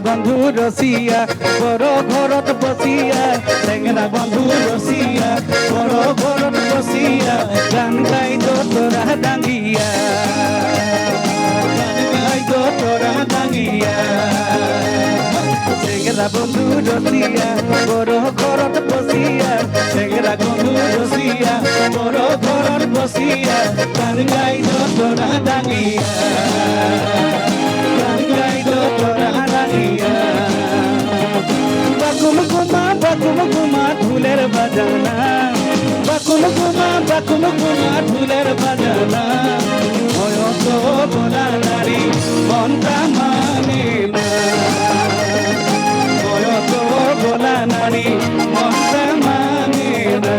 বন্ধু রসিয়া বড় ঘরত বসিয়া টেংরা বন্ধু রসিয়া বড় ঘরত বসিয়া গান গাইত তোরা ডাঙ্গিয়া গান গাইত তোরা ডাঙ্গিয়া টেংরা বন্ধু রসিয়া বড় ঘরত বসিয়া টেংরা বন্ধু রসিয়া বড় ঘরত বসিয়া গান গাইত তোরা ডাঙ্গিয়া গান গাইত তোরা ডাঙ্গিয়া বাকুম কুমা ঢুলের বাজানা বাকুম কুমা ঢুলের বাজানা হয়ত বলা নারী মনটা মানে না হয়ত বলা নারী মনটা মানে না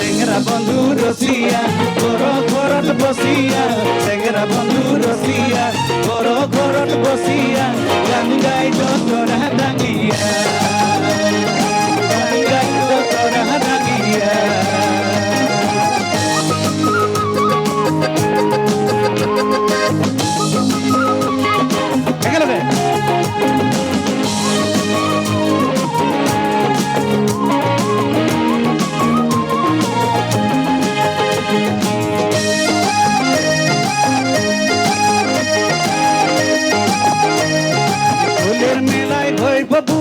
টেংরা বন্ধু রসিয়া বড় ঘরত বসিয়া টেংরা বন্ধু রসিয়া বড় ঘরত বসিয়া গান গাইত তোরা ডাঙ্গিয়া গান গাইত তোরা ডাঙ্গিয়া একেলগে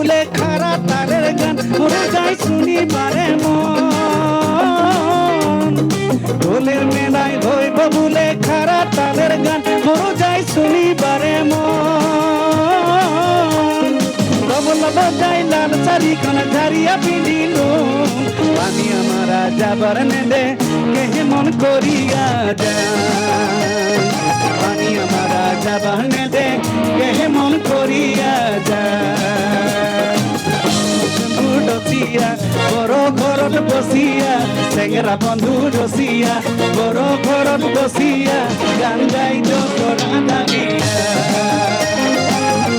বলে খারা তারের গান ওরে যাই শুনিবারে মন ঢোলের মেলায় হইব বলে খারা তারের গান ওরে যাই শুনিবারে মন ডবল বাজাই লাল শাড়ি খান ঝারিয়া পিঁধিল আমি আমারা যাবার নেলে কেহে মন করিয়া যায় আমি আমারা যাবার নেলে কেহে মন করিয়া যায় রসিয়া বড় ঘরত বসিয়া টেংরা বন্ধু রসিয়া বড় ঘরত বসিয়া গান গাইত তোরা ডাঙ্গিয়া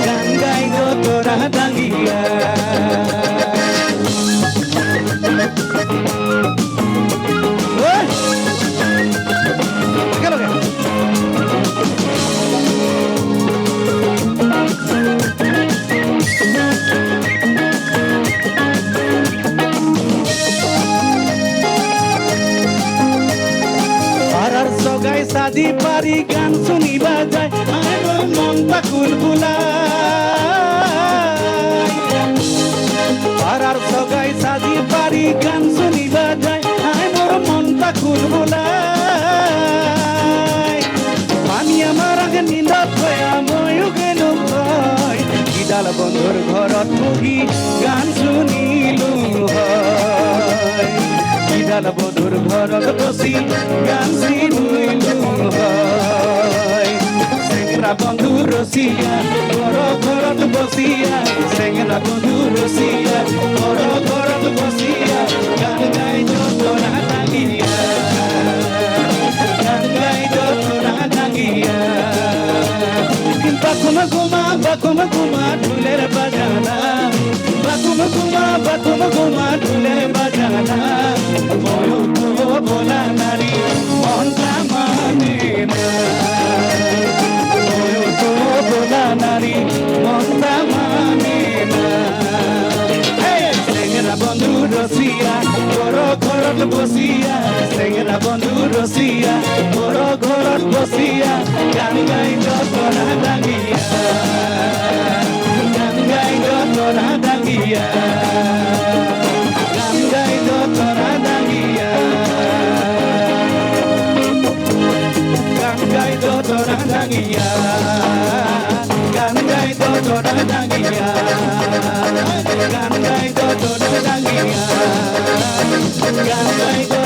গান গাইত তোরা ডাঙ্গিয়া সাদি পারি গান শুনিবা যায় আমার মনটা কুলকুলায় পাড়ার সগাই সাদি পারি গান শুনিবা যায় আমার মনটা কুলকুলায় আমি আমার আগে নিন্দত হইয়া ময়ূর গেল হয় কিডাল বন্ধুর ঘরত বহি গান শুনিলু হয় কিডাল বন্ধুর ঘরত বসি গান শুনিলু হয় টেংরা বন্ধু রসিয়া বড় ঘরত বসিয়া টেংরা বন্ধু রসিয়া বড় ঘরত বসিয়া গান গাইত তোরা ডাঙ্গিয়া গান গাইত তোরা ডাঙ্গিয়া বাকুম কুমা ঢুলের বাজানা বাকুম কুমা ঢুলের বাজানা বয়ত বলা নারী মনটা মানে না বয়ত বলা নারী মনটা মানে না টেংরা বন্ধু রসিয়া বড় ঘরত বসিয়া টেংরা বন্ধু রসিয়া বড় ঘরত বসিয়া গান গাইত তোরা ডাঙ্গিয়া গান গাইত তোরা ডাঙ্গিয়া গান গাইত তোরা ডাঙ্গিয়া গান গাইত তোরা ডাঙ্গিয়া গান গাইত তোরা ডাঙ্গিয়া গান গাইত তোরা ডাঙ্গিয়া গান গাইত